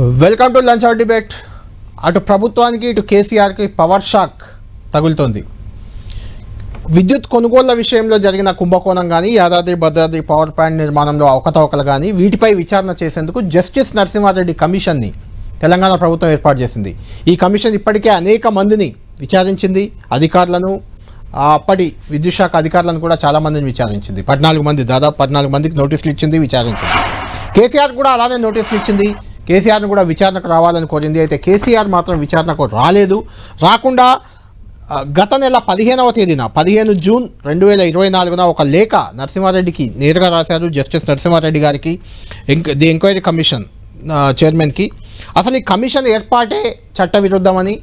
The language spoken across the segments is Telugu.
Welcome to lunch hour debate. అటు ప్రభుత్వానికి ఇటు కేసీఆర్కి పవర్ షాక్ తగులుతోంది. విద్యుత్ కొనుగోళ్ల విషయంలో జరిగిన కుంభకోణం కానీ, యాదాద్రి భద్రాద్రి పవర్ ప్లాంట్ నిర్మాణంలో అవకతవకలు కానీ, వీటిపై విచారణ చేసేందుకు జస్టిస్ నరసింహారెడ్డి కమిషన్ని తెలంగాణ ప్రభుత్వం ఏర్పాటు చేసింది. ఈ కమిషన్ ఇప్పటికే అనేక మందిని విచారించింది. అధికారులను, అప్పటి విద్యుత్ శాఖ అధికారులను కూడా చాలామందిని విచారించింది. 14 మంది, దాదాపు 14 మందికి నోటీసులు ఇచ్చింది, విచారించింది. కేసీఆర్ కూడా అలానే నోటీసులు ఇచ్చింది. కేసీఆర్ను కూడా విచారణకు రావాలని కోరింది. అయితే కేసీఆర్ మాత్రం విచారణకు రాలేదు. రాకుండా గత నెల 15వ తేదీన 15 జూన్ 2024 ఒక లేఖ నరసింహారెడ్డికి నేరుగా రాశారు. జస్టిస్ నరసింహారెడ్డి గారికి, ది ఎంక్వైరీ కమిషన్ చైర్మన్కి. అసలు ఈ కమిషన్ ఏర్పాటే చట్టవిరుద్ధమని,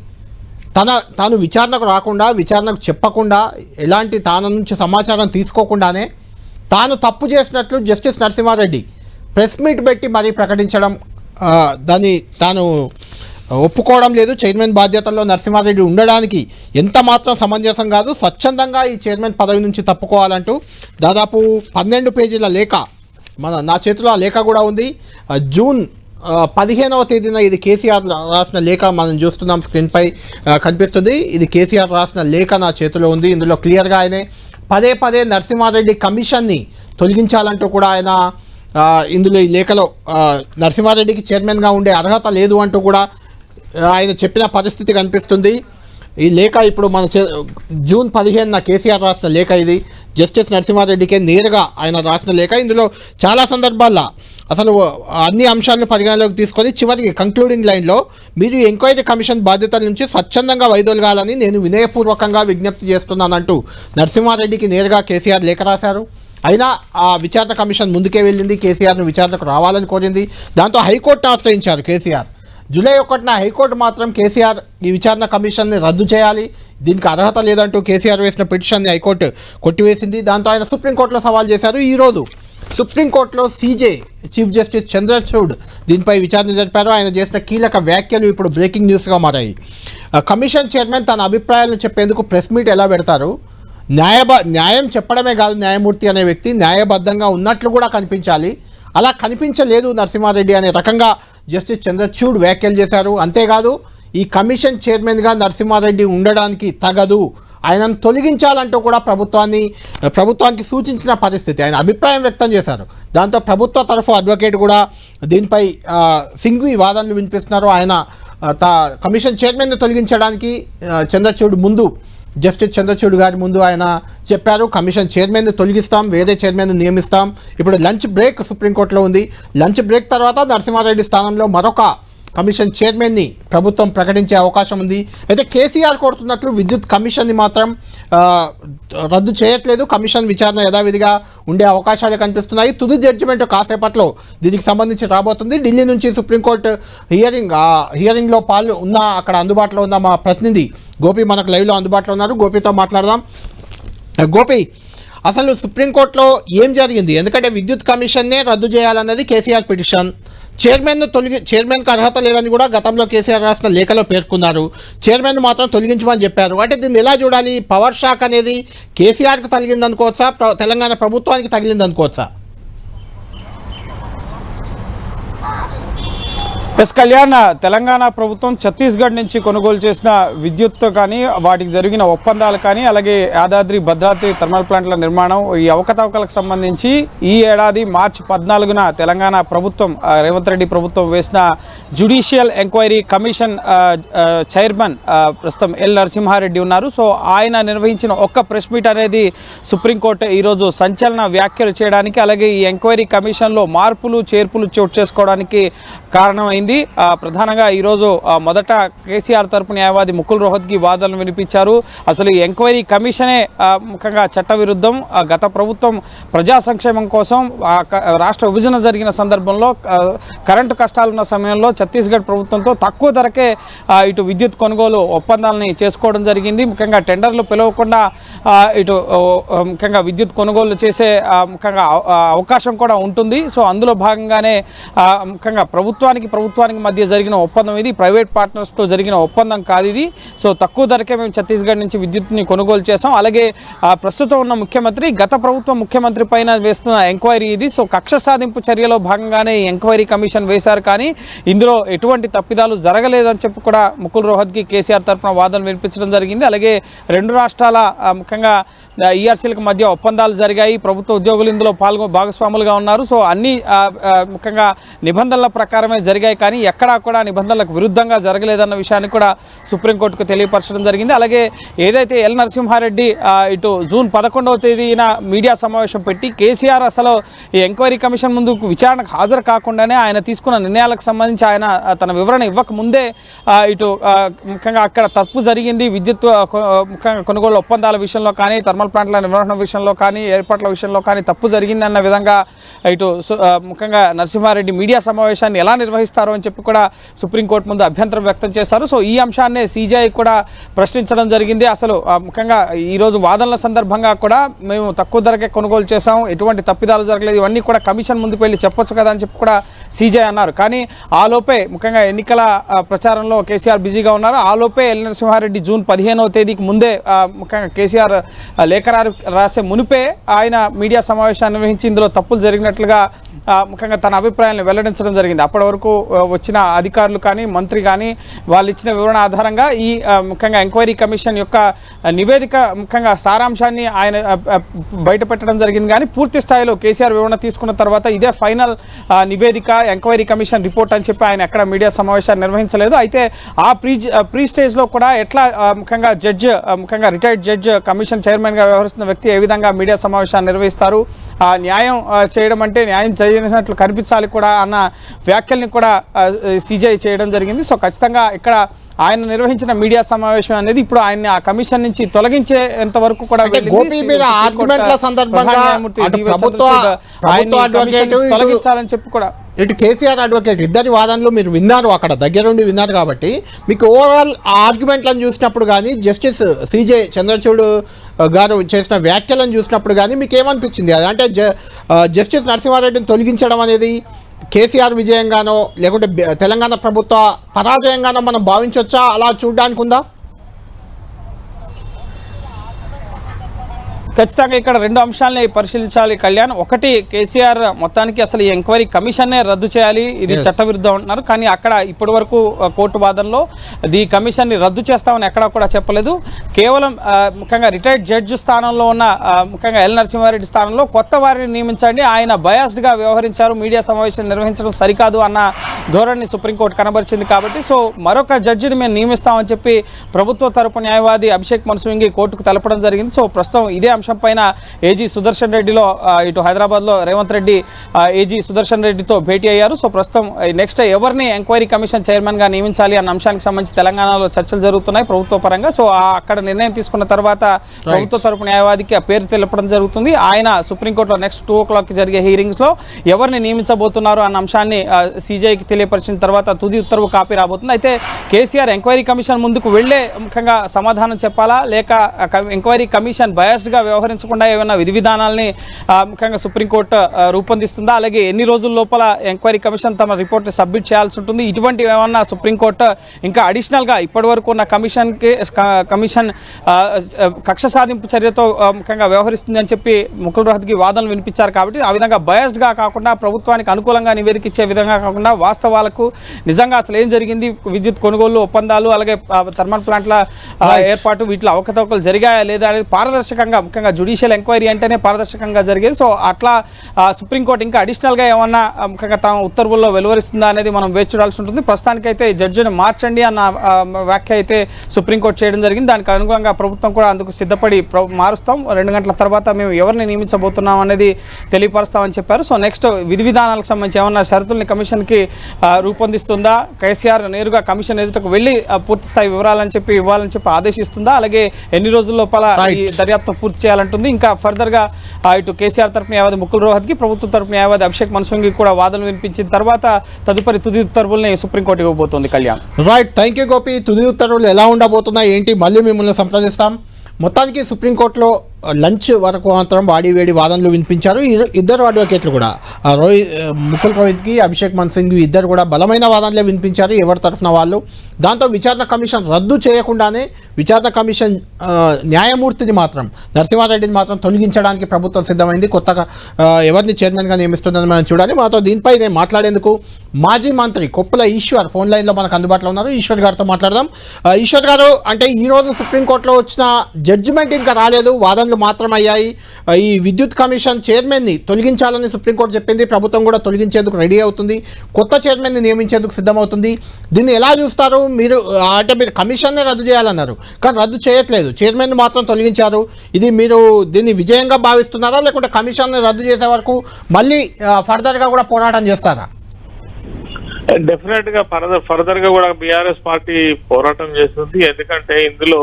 తాను విచారణకు రాకుండా, విచారణకు చెప్పకుండా, ఎలాంటి తాను నుంచి సమాచారం తీసుకోకుండానే తాను తప్పు చేసినట్లు జస్టిస్ నరసింహారెడ్డి ప్రెస్ మీట్ పెట్టి మరీ ప్రకటించడం, దాన్ని తాను ఒప్పుకోవడం లేదు. చైర్మన్ బాధ్యతల్లో నరసింహారెడ్డి ఉండడానికి ఎంత మాత్రం సమంజసం కాదు. స్వచ్ఛందంగా ఈ చైర్మన్ పదవి నుంచి తప్పుకోవాలంటూ దాదాపు 12 పేజీల లేఖ, నా చేతిలో ఆ లేఖ కూడా ఉంది. జూన్ 15వ తేదీన ఇది కేసీఆర్ రాసిన లేఖ మనం చూస్తున్నాం, స్క్రీన్పై కనిపిస్తుంది. ఇది కేసీఆర్ రాసిన లేఖ నా చేతిలో ఉంది. ఇందులో క్లియర్గా ఆయనే పదే నరసింహారెడ్డి కమిషన్ని తొలగించాలంటూ కూడా ఆయన ఇందులో ఈ లేఖలో నరసింహారెడ్డికి చైర్మన్గా ఉండే అర్హత లేదు అంటూ కూడా ఆయన చెప్పిన పరిస్థితి కనిపిస్తుంది. ఈ లేఖ ఇప్పుడు మన జూన్ 15న కేసీఆర్ రాసిన లేఖ ఇది. జస్టిస్ నరసింహారెడ్డికే నేరుగా ఆయన రాసిన లేఖ. ఇందులో చాలా సందర్భాల్లో అసలు అన్ని అంశాలను పరిగణలోకి తీసుకొని చివరికి కంక్లూడింగ్ లైన్లో మీరు ఎంక్వైరీ కమిషన్ బాధ్యతల నుంచి స్వచ్ఛందంగా వైదొలగాలని నేను వినయపూర్వకంగా విజ్ఞప్తి చేస్తున్నానంటూ నరసింహారెడ్డికి నేరుగా కేసీఆర్ లేఖ రాశారు. అయినా ఆ విచారణ కమిషన్ ముందుకే వెళ్ళింది. కేసీఆర్ను విచారణకు రావాలని కోరింది. దాంతో హైకోర్టును ఆశ్రయించారు కేసీఆర్. జూలై 1న హైకోర్టు మాత్రం కేసీఆర్ ఈ విచారణ కమిషన్ని రద్దు చేయాలి, దీనికి అర్హత లేదంటూ కేసీఆర్ వేసిన పిటిషన్ని హైకోర్టు కొట్టివేసింది. దాంతో ఆయన సుప్రీంకోర్టులో సవాల్ చేశారు. ఈరోజు సుప్రీంకోర్టులో సీజే చీఫ్ జస్టిస్ చంద్రచూడ్ దీనిపై విచారణ జరిపారు. ఆయన చేసిన కీలక వ్యాఖ్యలు ఇప్పుడు బ్రేకింగ్ న్యూస్గా మారాయి. కమిషన్ చైర్మన్ తన అభిప్రాయాలను చెప్పేందుకు ప్రెస్ మీట్ ఎలా పెడతారు? న్యాయం చెప్పడమే కాదు, న్యాయమూర్తి అనే వ్యక్తి న్యాయబద్ధంగా ఉన్నట్లు కూడా కనిపించాలి. అలా కనిపించలేదు నరసింహారెడ్డి అనే రకంగా జస్టిస్ చంద్రచూడ్ వ్యాఖ్యలు చేశారు. అంతేకాదు, ఈ కమిషన్ చైర్మన్గా నరసింహారెడ్డి ఉండడానికి తగదు, ఆయనను తొలగించాలంటూ కూడా ప్రభుత్వానికి సూచించిన పరిస్థితి, ఆయన అభిప్రాయం వ్యక్తం చేశారు. దాంతో ప్రభుత్వ తరఫు అడ్వకేట్ కూడా దీనిపై సింగ్వి వాదనలు వినిపిస్తున్నారు. ఆయన కమిషన్ చైర్మన్ను తొలగించడానికి జస్టిస్ చంద్రచూడ్ గారి ముందు ఆయన చెప్పారు, కమిషన్ చైర్మన్ను తొలగిస్తాం, వేరే చైర్మన్ను నియమిస్తాం. ఇప్పుడు లంచ్ బ్రేక్ సుప్రీంకోర్టులో ఉంది. లంచ్ బ్రేక్ తర్వాత నరసింహారెడ్డి స్థానంలో మరొక కమిషన్ చైర్మన్ని ప్రభుత్వం ప్రకటించే అవకాశం ఉంది. అయితే కేసీఆర్ కోరుతున్నట్లు విద్యుత్ కమిషన్ని మాత్రం రద్దు చేయట్లేదు. కమిషన్ విచారణ యథావిధిగా ఉండే అవకాశాలు కనిపిస్తున్నాయి. తుది జడ్జిమెంట్ కాసేపట్లో దీనికి సంబంధించి రాబోతుంది. ఢిల్లీ నుంచి సుప్రీంకోర్టు హియరింగ్లో అక్కడ అందుబాటులో ఉన్న మా ప్రతినిధి గోపి మనకు లైవ్లో అందుబాటులో ఉన్నారు. గోపితో మాట్లాడదాం. గోపి, అసలు సుప్రీంకోర్టులో ఏం జరిగింది? ఎందుకంటే విద్యుత్ కమిషన్నే రద్దు చేయాలన్నది కేసీఆర్ పిటిషన్. చైర్మన్కి అర్హత లేదని కూడా గతంలో కేసీఆర్ రాసిన లేఖలో పేర్కొన్నారు. చైర్మన్ మాత్రం తొలగించమని చెప్పారు. అంటే దీన్ని ఎలా చూడాలి? పవర్ షాక్ అనేది కేసీఆర్కి తగిలిందనుకోవచ్చా, తెలంగాణ ప్రభుత్వానికి తగిలిందనుకోవచ్చా? కళ్యాణ్, తెలంగాణ ప్రభుత్వం ఛత్తీస్గఢ్ నుంచి కొనుగోలు చేసిన విద్యుత్ కానీ, వాటికి జరిగిన ఒప్పందాలు కానీ, అలాగే యాదాద్రి భద్రాద్రి థర్మల్ ప్లాంట్ల నిర్మాణం, ఈ అవకతవకలకు సంబంధించి ఈ ఏడాది మార్చి 14న తెలంగాణ ప్రభుత్వం, రేవంత్ రెడ్డి ప్రభుత్వం వేసిన జ్యుడిషియల్ ఎంక్వైరీ కమిషన్ చైర్మన్ ప్రస్తుతం ఎల్ నరసింహారెడ్డి ఉన్నారు. సో ఆయన నిర్వహించిన ఒక్క ప్రెస్ మీట్ అనేది సుప్రీంకోర్టు ఈరోజు సంచలన వ్యాఖ్యలు చేయడానికి, అలాగే ఈ ఎంక్వైరీ కమిషన్లో మార్పులు చేర్పులు చోటు చేసుకోవడానికి కారణమైంది. ప్రధానంగా ఈరోజు మొదట కేసీఆర్ తరపు న్యాయవాది ముకుల్ రోహత్గి వాదనలు వినిపించారు. అసలు ఈ ఎంక్వైరీ కమిషనే ముఖ్యంగా చట్టవిరుద్ధం. గత ప్రభుత్వం ప్రజా సంక్షేమం కోసం రాష్ట్ర విభజన జరిగిన సందర్భంలో కరెంటు కష్టాలున్న సమయంలో ఛత్తీస్గఢ్ ప్రభుత్వంతో తక్కువ ధరకే ఇటు విద్యుత్ కొనుగోలు ఒప్పందాలని చేసుకోవడం జరిగింది. ముఖ్యంగా టెండర్లు పిలవకుండా ఇటు ముఖ్యంగా విద్యుత్ కొనుగోలు చేసే ముఖ్యంగా అవకాశం కూడా ఉంటుంది. సో అందులో భాగంగానే ముఖ్యంగా ప్రభుత్వానికి ప్రభుత్వానికి మధ్య జరిగిన ఒప్పందం ఇది, ప్రైవేట్ పార్ట్నర్స్తో జరిగిన ఒప్పందం కాదు ఇది. సో తక్కువ ధరకే మేము ఛత్తీస్గఢ్ నుంచి విద్యుత్ని కొనుగోలు చేసాం. అలాగే ప్రస్తుతం ఉన్న ముఖ్యమంత్రి గత ప్రభుత్వం ముఖ్యమంత్రి పైన వేస్తున్న ఎంక్వైరీ ఇది. సో కక్ష సాధింపు చర్యలో భాగంగానే ఈ ఎంక్వైరీ కమిషన్ వేశారు, కానీ ఇందులో ఎటువంటి తప్పిదాలు జరగలేదని చెప్పి కూడా ముకుల్ రోహత్గి కేసీఆర్ తరఫున వాదనలు వినిపించడం జరిగింది. అలాగే రెండు రాష్ట్రాల ముఖ్యంగా ఈఆర్సీలకు మధ్య ఒప్పందాలు జరిగాయి, ప్రభుత్వ ఉద్యోగులు ఇందులో భాగస్వాములుగా ఉన్నారు. సో అన్ని ముఖ్యంగా నిబంధనల ప్రకారమే జరిగాయి, కానీ ఎక్కడా కూడా నిబంధనలకు విరుద్ధంగా జరగలేదన్న విషయాన్ని కూడా సుప్రీంకోర్టుకు తెలియపరచడం జరిగింది. అలాగే ఏదైతే ఎల్ నరసింహారెడ్డి ఇటు జూన్ 11వ తేదీన మీడియా సమావేశం పెట్టి కేసీఆర్ అసలు ఈ ఎంక్వైరీ కమిషన్ ముందుకు విచారణకు హాజరు కాకుండానే ఆయన తీసుకున్న నిర్ణయాలకు సంబంధించి ఆయన తన వివరణ ఇవ్వక ముందే ఇటు ముఖ్యంగా అక్కడ తప్పు జరిగింది, విద్యుత్ ముఖ్యంగా కొనుగోలు ఒప్పందాల విషయంలో కానీ, థర్మల్ ప్లాంట్ల నిర్వహణ విషయంలో కానీ, ఏర్పాట్ల విషయంలో కానీ తప్పు జరిగిందన్న విధంగా ఇటు ముఖ్యంగా నరసింహారెడ్డి మీడియా సమావేశాన్ని ఎలా నిర్వహిస్తారో అని చెప్పి కూడా సుప్రీంకోర్టు ముందు అభ్యంతరం వ్యక్తం చేశారు. సో ఈ అంశాన్ని సీజీఐ కూడా ప్రశ్నించడం జరిగింది. అసలు ముఖ్యంగా ఈరోజు వాదనల సందర్భంగా కూడా మేము తక్కువ ధరకే కొనుగోలు చేసాం, ఎటువంటి తప్పిదాలు జరగలేదు, ఇవన్నీ కూడా కమిషన్ ముందుకు వెళ్ళి చెప్పొచ్చు కదా అని చెప్పి కూడా సీజీఐ అన్నారు. కానీ ఆలోపే ముఖ్యంగా ఎన్నికల ప్రచారంలో కేసీఆర్ బిజీగా ఉన్నారు. ఆలోపే ఎల్ నరసింహారెడ్డి జూన్ 15వ తేదీకి ముందే ముఖ్యంగా కేసీఆర్ లేఖ రాసే మునిపే ఆయన మీడియా సమావేశాన్ని నిర్వహించి ఇందులో తప్పులు జరిగినట్లుగా ముఖ్యంగా తన అభిప్రాయాలను వెల్లడించడం జరిగింది. అప్పటి వరకు వచ్చిన అధికారులు కానీ, మంత్రి కానీ వాళ్ళు ఇచ్చిన వివరణ ఆధారంగా ఈ ముఖ్యంగా ఎంక్వైరీ కమిషన్ యొక్క నివేదిక ముఖ్యంగా సారాంశాన్ని ఆయన బయటపెట్టడం జరిగింది. కానీ పూర్తి స్థాయిలో కేసీఆర్ వివరణ తీసుకున్న తర్వాత ఇదే ఫైనల్ నివేదిక, ఎంక్వైరీ కమిషన్ రిపోర్ట్ అని చెప్పి ఆయన ఎక్కడ మీడియా సమావేశాన్ని నిర్వహించలేదు. అయితే ఆ ప్రీ స్టేజ్లో కూడా ఎట్లా ముఖ్యంగా ముఖ్యంగా రిటైర్డ్ జడ్జ్ కమిషన్ చైర్మన్గా వ్యవహరిస్తున్న వ్యక్తి ఏ విధంగా మీడియా సమావేశాన్ని నిర్వహిస్తారు, న్యాయం చేయడం అంటే న్యాయం చేసినట్లు కనిపించాలి కూడా అన్న వ్యాఖ్యల్ని కూడా సీజీఐ చేయడం జరిగింది. సో ఖచ్చితంగా ఇక్కడ ఆయన నిర్వహించిన మీడియా సమావేశం అనేది ఇప్పుడు ఆయన్ని ఆ కమిషన్ నుంచి తొలగించేంత వరకు కూడా తొలగించాలని చెప్పి కూడా ఇటు కేసీఆర్ అడ్వకేట్ ఇద్దరి వాదనలు మీరు విన్నారు, అక్కడ దగ్గరుండి విన్నారు. కాబట్టి మీకు ఓవరాల్ ఆర్గ్యుమెంట్లను చూసినప్పుడు కానీ, జస్టిస్ సిజే చంద్రచూడ్ గారు చేసిన వ్యాఖ్యలను చూసినప్పుడు కానీ మీకు ఏమనిపించింది? అదంటే జస్టిస్ నరసింహారెడ్డిని తొలగించడం అనేది కేసీఆర్ విజయంగానో లేకుంటే తెలంగాణ ప్రభుత్వ పరాజయంగానో మనం భావించవచ్చా? అలా చూడడానికి ఉందా? ఖచ్చితంగా ఇక్కడ రెండు అంశాలని పరిశీలించాలి కళ్యాణ్. ఒకటి, కేసీఆర్ మొత్తానికి అసలు ఈ ఎంక్వైరీ కమిషన్నే రద్దు చేయాలి, ఇది చట్టవిరుద్ధం అంటున్నారు. కానీ అక్కడ ఇప్పటి వరకు కోర్టు వాదనలో ఈ కమిషన్ని రద్దు చేస్తామని ఎక్కడా కూడా చెప్పలేదు. కేవలం ముఖ్యంగా రిటైర్డ్ జడ్జి స్థానంలో ఉన్న ముఖ్యంగా ఎల్ నరసింహారెడ్డి స్థానంలో కొత్త వారిని నియమించండి, ఆయన బయాస్డ్గా వ్యవహరించారు, మీడియా సమావేశం నిర్వహించడం సరికాదు అన్న ధోరణి సుప్రీంకోర్టు కనబరిచింది. కాబట్టి సో మరొక జడ్జిని మేము నియమిస్తామని చెప్పి ప్రభుత్వ తరపు న్యాయవాది అభిషేక్ మను సింఘ్వి కోర్టుకు తెలపడం జరిగింది. సో ప్రస్తుతం ఇదే అంశం పైన ఏజీ సుదర్శన్ రెడ్డిలో ఇటు హైదరాబాద్లో రేవంత్ రెడ్డి ఏజీ సుదర్శన్ రెడ్డితో భేటీ అయ్యారు. సో ప్రస్తుతం నెక్స్ట్ ఎవరిని ఎంక్వైరీ కమిషన్ చైర్మన్గా నియమించాలి అన్న అంశానికి సంబంధించి తెలంగాణలో చర్చలు జరుగుతున్నాయి ప్రభుత్వ పరంగా. సో అక్కడ నిర్ణయం తీసుకున్న తర్వాత ప్రభుత్వ తరపు న్యాయవాదికి ఆ పేరు తెలపడం జరుగుతుంది. ఆయన సుప్రీంకోర్టులో నెక్స్ట్ 2 o'clock జరిగే హీరింగ్స్లో ఎవరిని నియమించబోతున్నారు అన్న అంశాన్ని సీజీఐకి తెలియపరిచిన తర్వాత తుది ఉత్తర్వు కాపీ రాబోతుంది. అయితే కేసీఆర్ ఎంక్వైరీ కమిషన్ ముందుకు వెళ్లే ముఖ్యంగా సమాధానం చెప్పాలా, లేక ఎంక్వైరీ కమిషన్ బయాస్డ్గా వ్యవహరించకుండా ఏమైనా విధి విధానాలని ముఖ్యంగా సుప్రీంకోర్టు రూపొందిస్తుందా, అలాగే ఎన్ని రోజుల లోపల ఎంక్వైరీ కమిషన్ తమ రిపోర్ట్ని సబ్మిట్ చేయాల్సి ఉంటుంది, ఇటువంటివి ఏమన్నా సుప్రీంకోర్టు ఇంకా అడిషనల్గా ఇప్పటి వరకు ఉన్న కమిషన్ కక్ష సాధింపు చర్యతో ముఖ్యంగా వ్యవహరిస్తుంది అని చెప్పి ముకుల్ రోహత్గి వాదనలు వినిపించారు. కాబట్టి ఆ విధంగా బయాస్డ్గా కాకుండా ప్రభుత్వానికి అనుకూలంగా నివేదిక ఇచ్చే విధంగా కాకుండా వాస్తవాలకు నిజంగా అసలు ఏం జరిగింది, విద్యుత్ కొనుగోలు ఒప్పందాలు అలాగే థర్మల్ ప్లాంట్ల ఏర్పాటు వీటిలో అవకతవకలు జరిగాయా లేదా అనేది పారదర్శకంగా, ముఖ్యంగా జ్యుడిషియల్ ఎంక్వైరీ అంటేనే పారదర్శకంగా జరిగేది. సో అట్లా సుప్రీంకోర్టు ఇంకా అడిషనల్గా ఏమన్నా ముఖ్యంగా తమ ఉత్తర్వుల్లో వెలువరిస్తుందా అనేది మనం వేచి చూడాల్సి ఉంటుంది. ప్రస్తుతానికైతే జడ్జిని మార్చండి అన్న వ్యాఖ్య అయితే సుప్రీంకోర్టు చేయడం జరిగింది. దానికి అనుగుణంగా ప్రభుత్వం కూడా అందుకు సిద్ధపడి మారుస్తాం, 2 గంటల తర్వాత మేము ఎవరిని నియమించబోతున్నాం అనేది తెలియపరుస్తామని చెప్పారు. సో నెక్స్ట్ విధి విధానాలకు సంబంధించి ఏమన్నా షరతుల్ని కమిషన్కి రూపొందిస్తుందా, కేసీఆర్ నేరుగా కమిషన్ ఎదుటకు వెళ్ళి పూర్తి స్థాయి వివరాలని చెప్పి ఇవ్వాలని చెప్పి ఆదేశిస్తుందా, అలాగే ఎన్ని రోజుల లోపల ఈ దర్యాప్తు పూర్తి చేయాలంటుంది. ఇంకా ఫర్దర్గా ఇటు కేసీఆర్ తరపు న్యాయవాది ముకుల్ రోహత్గి, ప్రభుత్వ తరపు న్యాయవాది అభిషేక్ మను సింఘ్వి కూడా వాదనలు వినిపించిన తర్వాత తదుపరి తుది ఉత్తర్వుల్ని సుప్రీంకోర్టు ఇవ్వబోతోంది. Kalyan. Right, thank you Gopi. తుది ఉత్తర్వులు ఎలా ఉండబోతున్నాయి ఏంటి మళ్ళీ మిమ్మల్ని సంప్రదిస్తాం. మొత్తానికి సుప్రీంకోర్టులో లంచ్ వరకు మాత్రం వాడివేడి వాదనలు వినిపించారు. ఇద్దరు అడ్వకేట్లు కూడా ముకుల్ రోహిత్కి, అభిషేక్ మన్ సింగ్ ఇద్దరు కూడా బలమైన వాదనలే వినిపించారు ఎవరి తరఫున వాళ్ళు. దాంతో విచారణ కమిషన్ రద్దు చేయకుండానే విచారణ కమిషన్ న్యాయమూర్తిని మాత్రం నరసింహారెడ్డిని మాత్రం తొలగించడానికి ప్రభుత్వం సిద్ధమైంది. కొత్తగా ఎవరిని చైర్మన్గా నియమిస్తుందని మనం చూడాలి. మాతో దీనిపై నేను మాట్లాడేందుకు మాజీ మంత్రి కొప్పుల ఈశ్వర్ ఫోన్ లైన్లో మనకు అందుబాటులో ఉన్నారు. ఈశ్వర్ గారితో మాట్లాడదాం. ఈశ్వర్ గారు, అంటే ఈరోజు సుప్రీంకోర్టులో వచ్చిన జడ్జిమెంట్ ఇంకా రాలేదు, వాదనలు మాత్రం అయ్యాయి. ఈ విద్యుత్ కమిషన్ చైర్మన్ని తొలగించాలని సుప్రీంకోర్టు చెప్పింది. ప్రభుత్వం కూడా తొలగించేందుకు రెడీ అవుతుంది, కొత్త చైర్మన్ని నియమించేందుకు సిద్ధమవుతుంది. దీన్ని ఎలా చూస్తారు మీరు? అంటే మీరు కమిషన్నే రద్దు చేయాలన్నారు కానీ రద్దు చేయట్లేదు, చైర్మన్ మాత్రం తొలగించారు. ఇది మీరు దీన్ని విజయంగా భావిస్తున్నారా, లేకుంటే కమిషన్ని రద్దు చేసే వరకు మళ్ళీ ఫర్దర్గా కూడా పోరాటం చేస్తారా? డెఫినెట్ గా ఫర్దర్ గా కూడా బీఆర్ఎస్ పార్టీ పోరాటం చేస్తుంది. ఎందుకంటే ఇందులో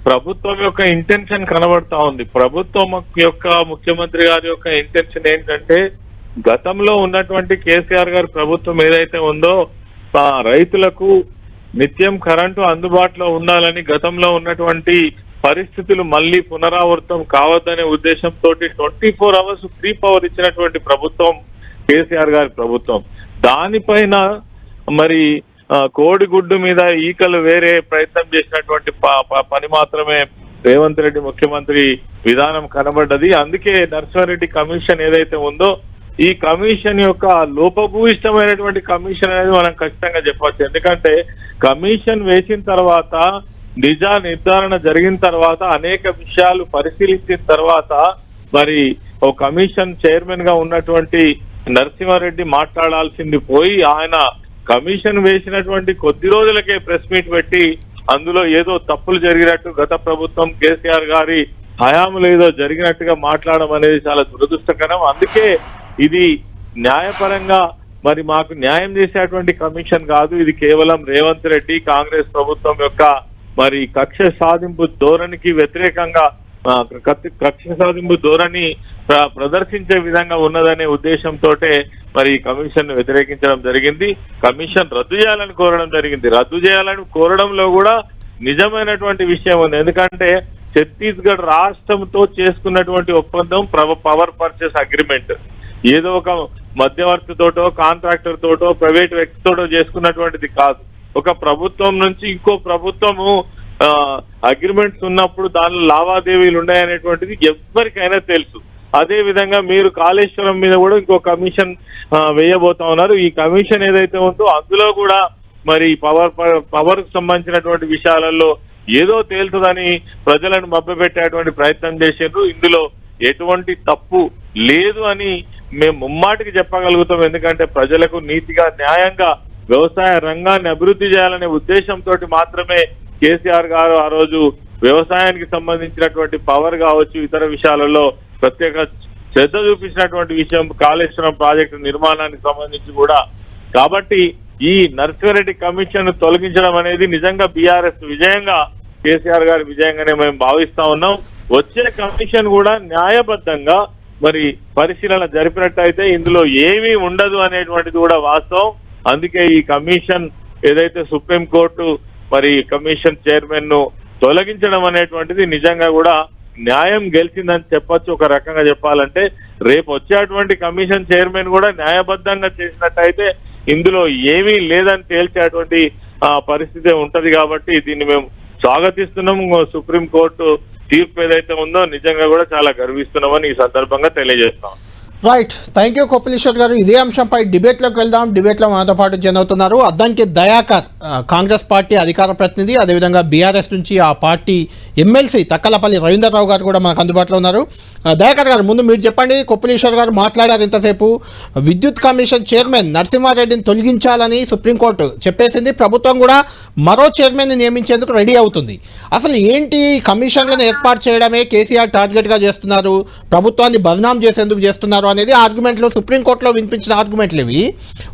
ప్రభుత్వం యొక్క ఇంటెన్షన్ కనబడతా ఉంది. ప్రభుత్వం యొక్క ముఖ్యమంత్రి గారి యొక్క ఇంటెన్షన్ ఏంటంటే గతంలో ఉన్నటువంటి కేసీఆర్ గారి ప్రభుత్వం ఏదైతే ఉందో రైతులకు నిత్యం కరెంటు అందుబాటులో ఉండాలని, గతంలో ఉన్నటువంటి పరిస్థితులు మళ్ళీ పునరావృతం కావద్దనే ఉద్దేశంతో 24 hours ఫ్రీ పవర్ ఇచ్చినటువంటి ప్రభుత్వం కేసీఆర్ గారి ప్రభుత్వం. దానిపైన మరి కోడిగుడ్డు మీద ఈకలు వేరే ప్రయత్నం చేసినటువంటి పని మాత్రమే రేవంత్ రెడ్డి ముఖ్యమంత్రి విధానం కనబడ్డది. అందుకే నరసింహారెడ్డి కమిషన్ ఏదైతే ఉందో ఈ కమిషన్ యొక్క లోపభూయిష్టమైనటువంటి కమిషన్ అనేది మనం ఖచ్చితంగా చెప్పవచ్చు. ఎందుకంటే కమిషన్ వేసిన తర్వాత నిజ నిర్ధారణ జరిగిన తర్వాత అనేక విషయాలు పరిశీలించిన తర్వాత మరి ఓ కమిషన్ చైర్మన్ గా ఉన్నటువంటి నరసింహారెడ్డి మాట్లాడాల్సింది పోయి ఆయన కమిషన్ వేసినటువంటి కొద్ది రోజులకే ప్రెస్ మీట్ పెట్టి అందులో ఏదో తప్పులు జరిగినట్టు గత ప్రభుత్వం కేసీఆర్ గారి హయాంలో ఏదో జరిగినట్టుగా మాట్లాడడం అనేది చాలా దురదృష్టకరం. అందుకే ఇది న్యాయపరంగా మరి మాకు న్యాయం చేసేటువంటి కమిషన్ కాదు, ఇది కేవలం రేవంత్ రెడ్డి కాంగ్రెస్ ప్రభుత్వం యొక్క మరి కక్ష సాధింపు ధోరణికి వ్యతిరేకంగా కక్ష సాధింపు ధోరణి ప్రదర్శించే విధంగా ఉన్నదనే ఉద్దేశంతో మరి కమిషన్ వ్యతిరేకించడం జరిగింది. కమిషన్ రద్దు చేయాలని కోరడం జరిగింది. రద్దు చేయాలని కోరడంలో కూడా నిజమైనటువంటి విషయం ఉంది. ఎందుకంటే ఛత్తీస్గఢ్ రాష్ట్రంతో చేసుకున్నటువంటి ఒప్పందం పవర్ పర్చేస్ అగ్రిమెంట్ ఏదో ఒక మధ్యవర్తితోటో కాంట్రాక్టర్ తోటో ప్రైవేట్ వ్యక్తితోటో చేసుకున్నటువంటిది కాదు. ఒక ప్రభుత్వం నుంచి ఇంకో ప్రభుత్వము అగ్రిమెంట్స్ ఉన్నప్పుడు దానిలో లావాదేవీలు ఉన్నాయనేటువంటిది ఎవరికైనా తెలుసు. అదే విధంగా మీరు కాళేశ్వరం మీద కూడా ఇంకో కమిషన్ వేయబోతా ఉన్నారు. ఈ కమిషన్ ఏదైతే ఉందో అందులో కూడా మరి పవర్ కు సంబంధించినటువంటి విషయాలలో ఏదో తేలుతుందని ప్రజలను మభ్యపెట్టేటువంటి ప్రయత్నం చేశారు. ఇందులో ఎటువంటి తప్పు లేదు అని మేము ముమ్మాటికి చెప్పగలుగుతాం. ఎందుకంటే ప్రజలకు నీతిగా న్యాయంగా వ్యవసాయ రంగాన్ని అభివృద్ధి చేయాలనే ఉద్దేశంతో మాత్రమే కేసీఆర్ గారు ఆ రోజు వ్యవసాయానికి సంబంధించినటువంటి పవర్ కావచ్చు ఇతర విషయాలలో ప్రత్యేక శ్రద్ధ చూపించినటువంటి విషయం కాళేశ్వరం ప్రాజెక్టు నిర్మాణానికి సంబంధించి కూడా. కాబట్టి ఈ నరసింహారెడ్డి కమిషన్ తొలగించడం అనేది నిజంగా బీఆర్ఎస్ విజయంగా కేసీఆర్ గారి విజయంగానే మేము భావిస్తా ఉన్నాం. వచ్చే కమిషన్ కూడా న్యాయబద్ధంగా మరి పరిశీలన జరిపినట్టయితే ఇందులో ఏమీ ఉండదు అనేటువంటిది కూడా వాస్తవం. అందుకే ఈ కమిషన్ ఏదైతే సుప్రీంకోర్టు మరి కమిషన్ చైర్మన్ ను తొలగించడం అనేటువంటిది నిజంగా కూడా న్యాయం గెలిచిందని చెప్పొచ్చు. ఒక రకంగా చెప్పాలంటే రేపు వచ్చేటువంటి కమిషన్ చైర్మన్ కూడా న్యాయబద్ధంగా చేసినట్టయితే ఇందులో ఏమీ లేదని తేల్చేటువంటి పరిస్థితి ఉంటది. కాబట్టి దీన్ని మేము స్వాగతిస్తున్నాం. సుప్రీంకోర్టు తీర్పు ఏదైతే ఉందో నిజంగా కూడా చాలా గర్విస్తున్నామని ఈ సందర్భంగా తెలియజేస్తాం. రైట్, థ్యాంక్ యూ కోపిలేశ్వర్ గారు. ఇదే అంశంపై డిబేట్లోకి వెళ్దాం. డిబేట్లో మనతో పాటు జన్ అవుతున్నారు అద్దంకి దయాకర్, కాంగ్రెస్ పార్టీ అధికార ప్రతినిధి, అదేవిధంగా బీఆర్ఎస్ నుంచి ఆ పార్టీ ఎమ్మెల్సీ తక్కలపల్లి రవీంద్రరావు గారు కూడా మనకు అందుబాటులో ఉన్నారు. దయాకర్ గారు, ముందు మీరు చెప్పండి. కోపిలేశ్వర్ గారు మాట్లాడారు ఇంతసేపు, విద్యుత్ కమిషన్ చైర్మన్ నరసింహారెడ్డిని తొలగించాలని సుప్రీంకోర్టు చెప్పేసింది. ప్రభుత్వం కూడా మరో చైర్మన్ని నియమించేందుకు రెడీ అవుతుంది. అసలు ఏంటి కమిషన్లను ఏర్పాటు చేయడమే కేసీఆర్ టార్గెట్గా చేస్తున్నారు, ప్రభుత్వాన్ని బదనాం చేసేందుకు చేస్తున్నారు అనేది ఆర్గ్యుమెంట్లు, సుప్రీంకోర్టులో వినిపించిన ఆర్గ్యుమెంట్లు ఇవి.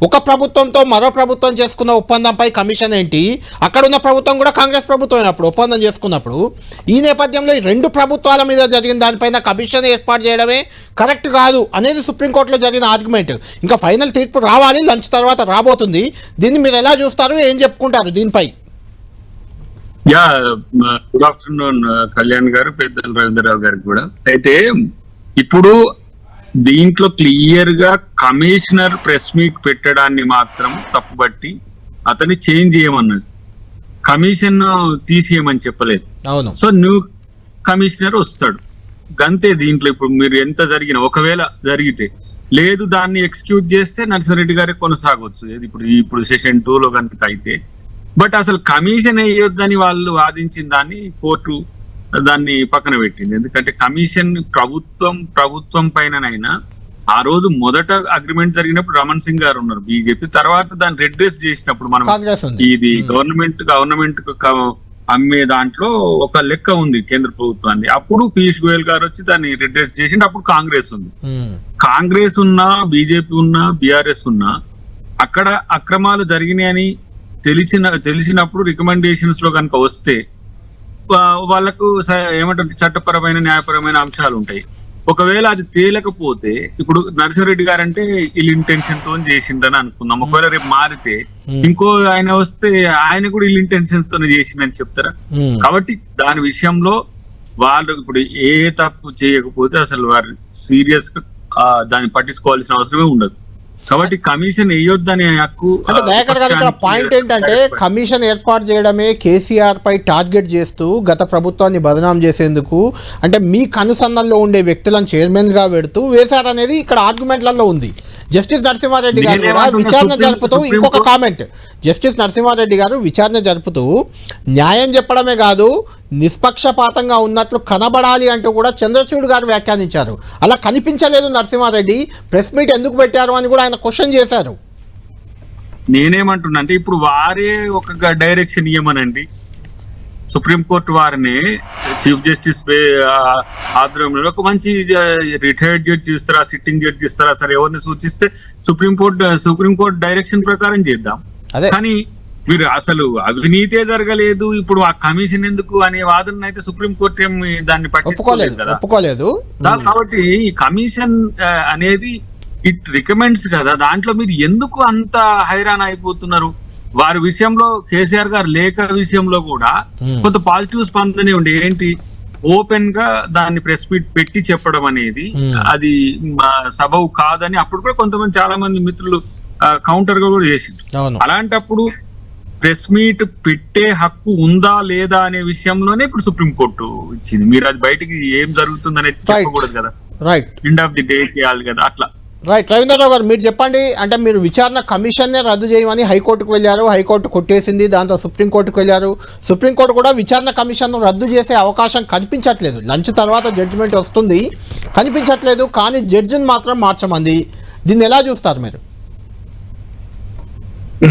ఒక ప్రభుత్వంతో మరో ప్రభుత్వం చేసుకున్న ఒప్పందంపై కమిషన్ ఏంటి? అక్కడున్న ప్రభుత్వం కూడా కాంగ్రెస్ ప్రభుత్వం అప్పుడు ఒప్పందం చేసుకున్నప్పుడు. ఈ నేపథ్యంలో ఈ రెండు ప్రభుత్వాల మీద జరిగిన దానిపైన కమిషన్ ఏర్పాటు చేయడమే కరెక్ట్ కాదు అనేది సుప్రీంకోర్టులో జరిగిన ఆర్గ్యుమెంట్. ఇంకా ఫైనల్ తీర్పు రావాలి, లంచ్ తర్వాత రాబోతుంది. దీన్ని మీరు ఎలా చూస్తారు, ఏం చెప్పుకుంటారు దీనిపై? యా, గుడ్ ఆఫ్టర్నూన్ కళ్యాణ్ గారు, పెద్దలు రవీంద్రరావు గారికి కూడా. అయితే ఇప్పుడు దీంట్లో క్లియర్ గా కమిషనర్ ప్రెస్ మీట్ పెట్టడాన్ని మాత్రం తప్పుబట్టి అతన్ని చేంజ్ చేయమన్నది, కమిషన్ తీసేయమని చెప్పలేదు. అవును. సో న్యూ కమిషనర్ వస్తాడు గంతే. దీంట్లో ఇప్పుడు మీరు ఎంత జరిగినా, ఒకవేళ జరిగితే లేదు దాన్ని ఎక్స్క్యూజ్ చేస్తే నరసింహారెడ్డి గారే కొనసాగవచ్చు. ఇప్పుడు సెషన్ 2లో కనుక అయితే. బట్ అసలు కమిషన్ వేయొద్దని వాళ్ళు వాదించిన దాన్ని కోర్టు దాన్ని పక్కన పెట్టింది. ఎందుకంటే కమిషన్ ప్రభుత్వం పైననైనా ఆ రోజు మొదట అగ్రిమెంట్ జరిగినప్పుడు రమణ్ సింగ్ గారు ఉన్నారు బీజేపీ, తర్వాత దాన్ని రెడ్రెస్ చేసినప్పుడు మనం ఇది గవర్నమెంట్ అమ్మే దాంట్లో ఒక లెక్క ఉంది కేంద్ర ప్రభుత్వాన్ని. అప్పుడు పీయూష్ గోయల్ గారు వచ్చి దాన్ని రెడ్రెస్ చేసిండు. అప్పుడు కాంగ్రెస్ ఉంది. కాంగ్రెస్ ఉన్నా, బీజేపీ ఉన్నా, బీఆర్ఎస్ ఉన్నా అక్కడ అక్రమాలు జరిగినాయని తెలిసినప్పుడు రికమెండేషన్స్ లో కనుక వస్తే వాళ్ళకు ఏమంటారు చట్టపరమైన న్యాయపరమైన అంశాలు ఉంటాయి. ఒకవేళ అది తేలకపోతే, ఇప్పుడు నరసింహారెడ్డి గారు అంటే ఇల్ ఇంటెన్షన్ తో చేసిందని అనుకుందాం. ఒకవేళ రేపు మారితే ఇంకో ఆయన వస్తే ఆయన కూడా ఇల్ ఇంటెన్షన్ తోనే చేసిందని చెప్తారా? కాబట్టి దాని విషయంలో వాళ్ళు ఇప్పుడు ఏ తప్పు చేయకపోతే అసలు వారు సీరియస్ గా దాన్ని పట్టించుకోవాల్సిన అవసరమే ఉండదు. కాబట్టి కమిషన్ వేయొద్దనే హక్కు. అంటే దయాకర్ గారు ఇక్కడ పాయింట్ ఏంటంటే కమిషన్ ఏర్పాటు చేయడమే కేసీఆర్ పై టార్గెట్ చేస్తూ గత ప్రభుత్వాన్ని బదనాం చేసేందుకు, అంటే మీ కనుసన్నల్లో ఉండే వ్యక్తులను చైర్మన్ గా పెడుతూ వేశారనేది ఇక్కడ ఆర్గ్యుమెంట్లలో ఉంది. జస్టిస్ నరసింహారెడ్డి గారు కూడా విచారణ జరుపుతూ ఇంకొక కామెంట్, జస్టిస్ నరసింహారెడ్డి గారు విచారణ జరుపుతూ న్యాయం చెప్పడమే కాదు నిష్పక్షపాతంగా ఉన్నట్లు కనబడాలి అంటూ కూడా చంద్రచూడ్ గారు వ్యాఖ్యానించారు. అలా కనిపించలేదు నరసింహారెడ్డి, ప్రెస్ మీట్ ఎందుకు పెట్టారు అని కూడా ఆయన క్వశ్చన్ చేశారు. నేనేమంటున్నా అంటే ఇప్పుడు వారే ఒక డైరెక్షన్ ఇవ్వమనండి. సుప్రీంకోర్టు వారిని చీఫ్ జస్టిస్ ఆధ్వర్యంలో ఒక మంచి రిటైర్డ్ జడ్జి ఇస్తారా, సిట్టింగ్ జడ్జి ఇస్తారా, సరే ఎవరిని సూచిస్తే సుప్రీంకోర్టు డైరెక్షన్ ప్రకారం చేద్దాం. కానీ మీరు అసలు అవినీతే జరగలేదు, ఇప్పుడు ఆ కమిషన్ ఎందుకు అనే వాదన అయితే సుప్రీంకోర్టు ఏమి దాన్ని పట్టించుకోలేదు కదా. కాబట్టి ఈ కమిషన్ అనేది ఇట్ రికమెండ్స్ కదా, దాంట్లో మీరు ఎందుకు అంత హైరాణ అయిపోతున్నారు? వారి విషయంలో కేసీఆర్ గారు లేఖ విషయంలో కూడా కొంత పాజిటివ్ స్పందనే ఉండే. ఏంటి, ఓపెన్ గా దాన్ని ప్రెస్ మీట్ పెట్టి చెప్పడం అనేది అది సబబు కాదని అప్పుడు కూడా కొంతమంది చాలా మంది మిత్రులు కౌంటర్ గా కూడా చేసిండ్రు. అలాంటప్పుడు ప్రెస్ మీట్ పెట్టే హక్కు ఉందా లేదా అనే విషయంలోనే ఇప్పుడు సుప్రీంకోర్టు ఇచ్చింది. మీరు అది బయటికి ఏం జరుగుతుందనేది చెప్పకూడదు కదా, ఎండ్ ఆఫ్ ది డే చేయాలి కదా. అట్లా రైట్. రవీంద్రరావు గారు మీరు చెప్పండి, అంటే మీరు విచారణ కమిషన్నే రద్దు చేయమని హైకోర్టుకు వెళ్ళారు, హైకోర్టు కొట్టేసింది, దాంతో సుప్రీంకోర్టుకు వెళ్ళారు. సుప్రీంకోర్టు కూడా విచారణ కమిషన్ రద్దు చేసే అవకాశం కనిపించట్లేదు. లంచ్ తర్వాత జడ్జిమెంట్ వస్తుంది, కనిపించట్లేదు, కానీ జడ్జిని మాత్రం మార్చమంది. దీన్ని ఎలా చూస్తారు మీరు?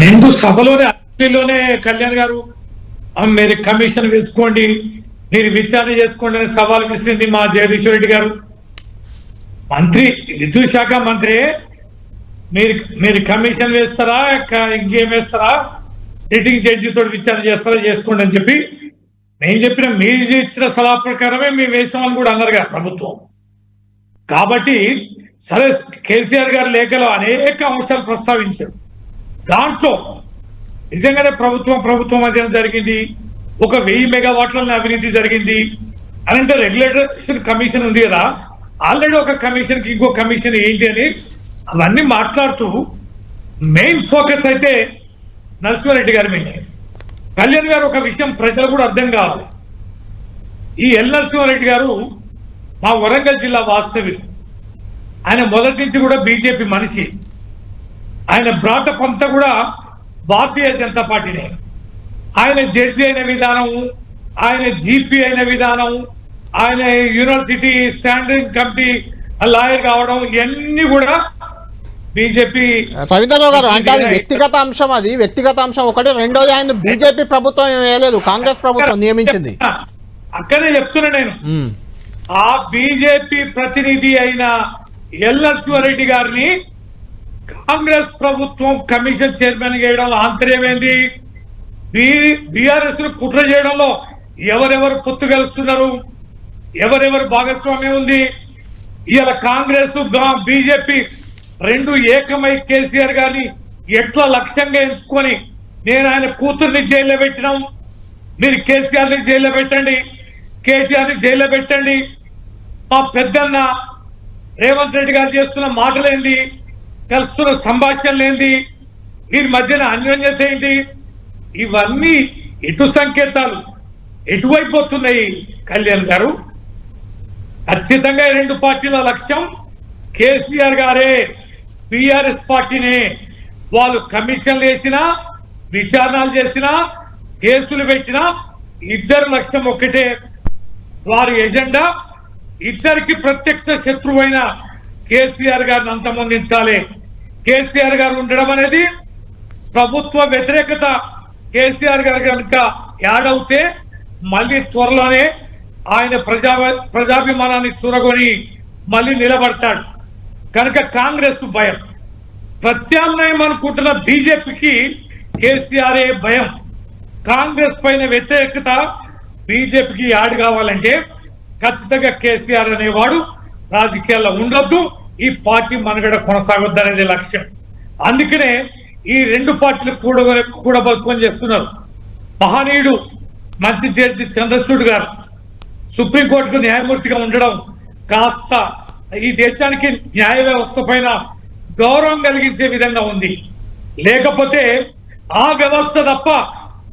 రెండు సభలోనే కళ్యాణ్ గారు మీరు కమిషన్ వేసుకోండి, మీరు విచారణ చేసుకోండి అని సవాల్ విసిరింది మా జగదీశ్వర్ రెడ్డి గారు. మంత్రి, విద్యుత్ శాఖ మంత్రి, మీరు కమిషన్ వేస్తారా, ఇంకేం వేస్తారా, సిట్టింగ్ జడ్జితో విచారణ చేస్తారా, చేసుకోండి అని చెప్పి నేను చెప్పిన మీరు ఇచ్చిన సలహా ప్రకారమే మేము వేస్తామని కూడా అన్నారు కదా ప్రభుత్వం. కాబట్టి సరే, కేసీఆర్ గారి లేఖలో అనేక అంశాలు ప్రస్తావించారు. దాంట్లో నిజంగానే ప్రభుత్వం మధ్యన జరిగింది, ఒక 1000 మెగావాట్ల అవినీతి జరిగింది అని అంటే రెగ్యులేషన్ కమిషన్ ఉంది కదా, ఆల్రెడీ ఒక కమిషన్కి ఇంకో కమిషన్ ఏంటి అని అవన్నీ మాట్లాడుతూ మెయిన్ ఫోకస్ అయితే నరసింహారెడ్డి గారి మీద. కళ్యాణ్ గారు ఒక విషయం ప్రజలు కూడా అర్థం కావాలి, ఈ ఎల్ నరసింహారెడ్డి గారు మా వరంగల్ జిల్లా వాస్తవ్యులు. ఆయన మొదటి నుంచి కూడా బీజేపీ మనిషి. ఆయన బ్రాటప్ అంతా కూడా భారతీయ జనతా పార్టీనే. ఆయన జడ్జి అయిన విధానం, ఆయన జీపీ అయిన విధానం, ఆయన యూనివర్సిటీ స్టాండింగ్ కమిటీ లాయర్ కావడం, ఇవన్నీ కూడా బీజేపీ. రవీంద్రరావు గారు అంటే అది వ్యక్తిగత అంశం, అది వ్యక్తిగత అంశం ఒకటి. రెండోది ఆయన బీజేపీ ప్రభుత్వం వేయలేదు, కాంగ్రెస్ ప్రభుత్వం నియమించింది. అక్కడే చెప్తున్నా నేను, ఆ బీజేపీ ప్రతినిధి అయిన ఎల్ నరసింహారెడ్డి గారిని కాంగ్రెస్ ప్రభుత్వం కమిషన్ చైర్మన్ చేయడంలో ఆంతర్యం ఏంది? బీఆర్ఎస్ ను కుట్ర చేయడంలో ఎవరెవరు పొత్తు కలుస్తున్నారు, ఎవరెవరు భాగస్వామ్యం ఉంది? ఇవాళ కాంగ్రెస్ బీజేపీ రెండు ఏకమై కేసీఆర్ గారిని ఎట్లా లక్ష్యంగా ఎంచుకొని నేను ఆయన కూతుర్ని జైల్లో పెట్టినాం, మీరు కేసీఆర్ని జైల్లో పెట్టండి, కేటీఆర్ని జైల్లో పెట్టండి, మా పెద్దన్న రేవంత్ రెడ్డి గారు చేస్తున్న మాటలేంది, కలుస్తున్న సంభాషణలు ఏంది, వీరి మధ్యన అన్యోన్యత ఏంటి, ఇవన్నీ ఎటు సంకేతాలు, ఎటువైపు పోతున్నాయి కళ్యాణ్ గారు? ఖచ్చితంగా ఈ రెండు పార్టీల లక్ష్యం కేసీఆర్ గారే, టిఆర్ఎస్ పార్టీనే. వాళ్ళు కమిషన్లు వేసినా, విచారణలు చేసినా, కేసులు పెట్టినా ఇద్దరు లక్ష్యం ఒక్కటే. వారి ఎజెండా ఇద్దరికి ప్రత్యక్ష శత్రువైన కేసీఆర్ గారిని అంతమొందించాలి. కేసీఆర్ గారు ఉండడం అనేది ప్రభుత్వ వ్యతిరేకత కేసీఆర్ గారు కనుక యాడ్ అవుతే మళ్ళీ త్వరలోనే ఆయన ప్రజాభిమానాన్ని చూరగొని మళ్ళీ నిలబడతాడు. కనుక కాంగ్రెస్ భయం, ప్రత్యామ్నాయం అనుకుంటున్న బీజేపీకి కేసీఆరే భయం. కాంగ్రెస్ పైన వ్యతిరేకత బీజేపీకి యాడ్ కావాలంటే ఖచ్చితంగా కేసీఆర్ అనేవాడు రాజకీయాల్లో ఉండొద్దు, ఈ పార్టీ మనుగడ కొనసాగొద్దు అనేది లక్ష్యం. అందుకనే ఈ రెండు పార్టీలు కూడబలుకొని చేస్తున్నారు. మహనీయుడు మంచి జడ్జి చంద్రచూడ్ గారు సుప్రీంకోర్టుకు న్యాయమూర్తిగా ఉండడం కాస్త ఈ దేశానికి న్యాయ వ్యవస్థ పైన గౌరవం కలిగించే విధంగా ఉంది. లేకపోతే ఆ వ్యవస్థ తప్ప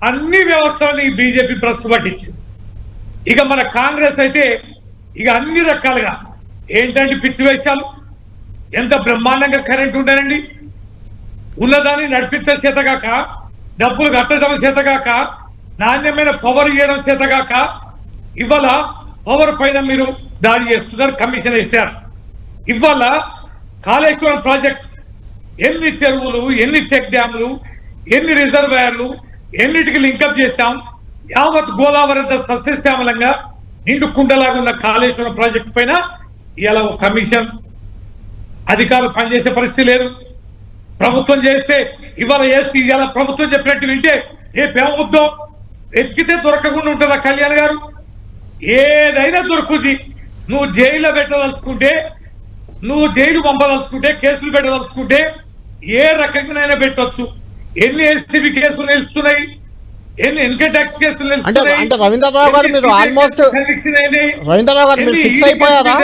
అన్ని వ్యవస్థలని బీజేపీ ప్రశ్న పట్టించింది. ఇక మన కాంగ్రెస్ అయితే ఇక అన్ని రకాలుగా ఏంటంటే పిచ్చి వేషాలు, ఎంత బ్రహ్మాండంగా కరెంట్ ఉండనండి, ఉన్నదాన్ని నడిపించే చేతగాక, డబ్బులు కట్టడం చేతగాక, నాణ్యమైన పవర్ ఇవ్వడం చేతగాక ఇవాళ పవర్ పైన మీరు దాడి చేస్తున్నారు, కమిషన్ వేశారు. ఇవాళ కాళేశ్వరం ప్రాజెక్ట్ ఎన్ని చెరువులు, ఎన్ని చెక్ డ్యాములు, ఎన్ని రిజర్వాయర్లు, ఎన్నిటికి లింకప్ చేశాం. యావత్ గోదావరి అంతా సస్యశ్యామలంగా నిండు కుండలాగా ఉన్న కాళేశ్వరం ప్రాజెక్ట్ పైన ఇలా కమిషన్ అధికారులు పనిచేసే పరిస్థితి లేదు. ప్రభుత్వం చేస్తే ఇవాళ వేసి ఇలా ప్రభుత్వం చెప్పినట్టు వింటే రేపేమవుద్దో ఎతికితే దొరకకుండా ఉంటుందా కళ్యాణ్ గారు? ఏదైనా దొరుకుతుంది. నువ్వు జైల్లో పెట్టదలుచుకుంటే, నువ్వు జైలు పంపదలుచుకుంటే, కేసులు పెట్టదలుచుకుంటే ఏ రకంగానైనా పెట్టవచ్చు. ఎన్ని ఎస్టీబీ కేసులు నిలుస్తున్నాయి, ఎన్ని ఇన్కమ్ ట్యాక్స్ కేసులు నిలుస్తున్నాయి. అంటే రవీంద్రరావు గారు మీరు ఆల్మోస్ట్ రవీంద్రరావు గారు మీరు ఫిక్స్ అయిపోయారా?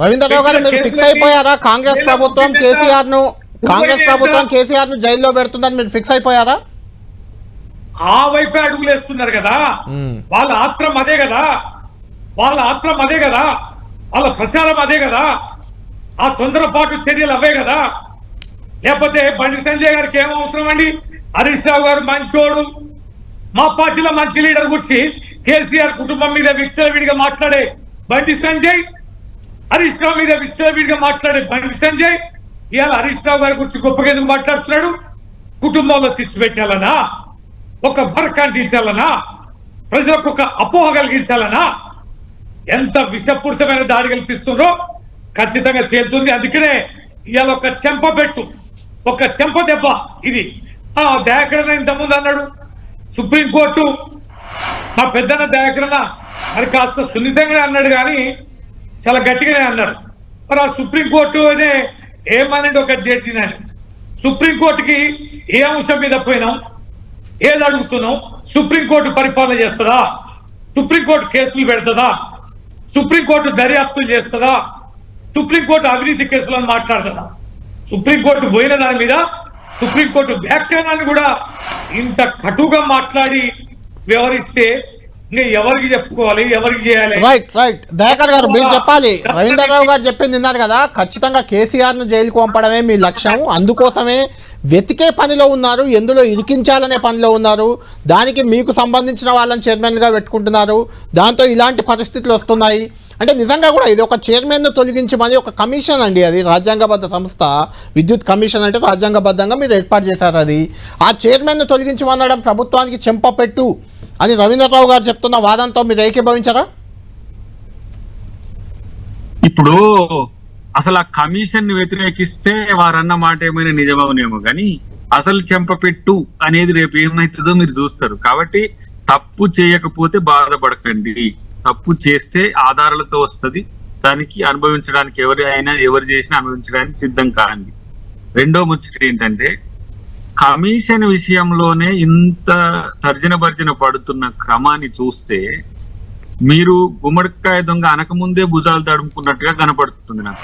రవీంద్రరావు గారు మీరు ఫిక్స్ అయిపోయారా? కాంగ్రెస్ ప్రభుత్వం కేసీఆర్ ను జైల్లో పెడుతుందని మీరు ఫిక్స్ అయిపోయారా? ఆ వైపే అడుగులు వేస్తున్నారు కదా. వాళ్ళ ఆత్రం అదే కదా, వాళ్ళ ఆత్రం అదే కదా, వాళ్ళ ప్రచారం అదే కదా, ఆ తొందరపాటు చర్యలు అవే కదా. లేకపోతే బండి సంజయ్ గారికి ఏం అవసరం అండి? హరీష్ రావు గారు మంచోడు, మా పార్టీలో మంచి లీడర్ గురించి కేసీఆర్ కుటుంబం మీద విచ్చలవిడిగా మాట్లాడే బండి సంజయ్, హరీష్ రావు మీద విచ్చలవిడిగా మాట్లాడే బండి సంజయ్ ఇవాళ హరీష్ రావు గారి గురించి గొప్పగా ఎందుకు మాట్లాడుతున్నాడు? కుటుంబంలో చిచ్చు పెట్టాలనా, ఒక భర్క్ అంటించాలనా, ప్రజలకు ఒక అపోహ కలిగించాలనా? ఎంత విషపూరితమైన దాడి కల్పిస్తుందో ఖచ్చితంగా తేలుతుంది. అందుకనే ఇవాళ ఒక చెంప పెట్టు, ఒక చెంప దెబ్బ ఇది. దయాకరణ ఇంతకుముందు అన్నాడు సుప్రీంకోర్టు, మా పెద్దన్న దయాకరణ మరి కాస్త సున్నితంగానే అన్నాడు కానీ చాలా గట్టిగానే అన్నాడు. మరి ఆ సుప్రీంకోర్టు అనే ఏమనండి ఒక జడ్జినని, సుప్రీంకోర్టుకి ఏ అంశం మీద పోయినాం, ఏది అడుగుతున్నాం? సుప్రీంకోర్టు పరిపాలన చేస్తుందా? సుప్రీంకోర్టు కేసులు పెడుతుందా? సుప్రీంకోర్టు దర్యాప్తులు చేస్తుందా? సుప్రీంకోర్టు అవినీతి కేసులను మాట్లాడుతుందా? సుప్రీంకోర్టు పోయిన దాని మీద సుప్రీంకోర్టు వ్యాఖ్యానాన్ని కూడా ఇంత కటుగా మాట్లాడి వ్యవహరిస్తే ఇంకా ఎవరికి చెప్పుకోవాలి, ఎవరికి చేయాలి? రైట్ రైట్ దయాకర్ గారు మీరు చెప్పాలి. రవీంద్రరావు గారు చెప్పింది విన్నారు కదా, ఖచ్చితంగా కేసీఆర్ ను జైలుకు పంపడమే మీ లక్ష్యం, అందుకోసమే వెతికే పనిలో ఉన్నారు, ఎందులో ఇరికించాలనే పనిలో ఉన్నారు, దానికి మీకు సంబంధించిన వాళ్ళని చైర్మన్గా పెట్టుకుంటున్నారు, దాంతో ఇలాంటి పరిస్థితులు వస్తున్నాయి. అంటే నిజంగా కూడా ఇది ఒక చైర్మన్ను తొలగించమని ఒక కమిషన్ అండి, అది రాజ్యాంగబద్ధ సంస్థ. విద్యుత్ కమిషన్ అంటే రాజ్యాంగబద్ధంగా మీరు ఏర్పాటు చేశారు. అది ఆ చైర్మన్ను తొలగించమనడం ప్రభుత్వానికి చెంపపెట్టు అని రవీంద్రరావు గారు చెప్తున్న వాదంతో మీరు ఏకీభవించారా? ఇప్పుడు అసలు ఆ కమిషన్ వ్యతిరేకిస్తే వారన్న మాట ఏమైనా నిజమవునేమో కానీ అసలు చెంపపెట్టు అనేది రేపు ఏమైతుందో మీరు చూస్తారు. కాబట్టి తప్పు చేయకపోతే బాధపడకండి, తప్పు చేస్తే ఆధారాలతో వస్తుంది, దానికి అనుభవించడానికి ఎవరు చేసినా అనుభవించడానికి సిద్ధం కాండి. రెండో ముచ్చట ఏంటంటే కమిషన్ విషయంలోనే ఇంత తర్జన భర్జన పడుతున్న క్రమాన్ని చూస్తే మీరు గుమ్మడికాయ దొంగ అనకముందే భుజాలు తడుముకున్నట్టుగా కనపడుతుంది నాకు.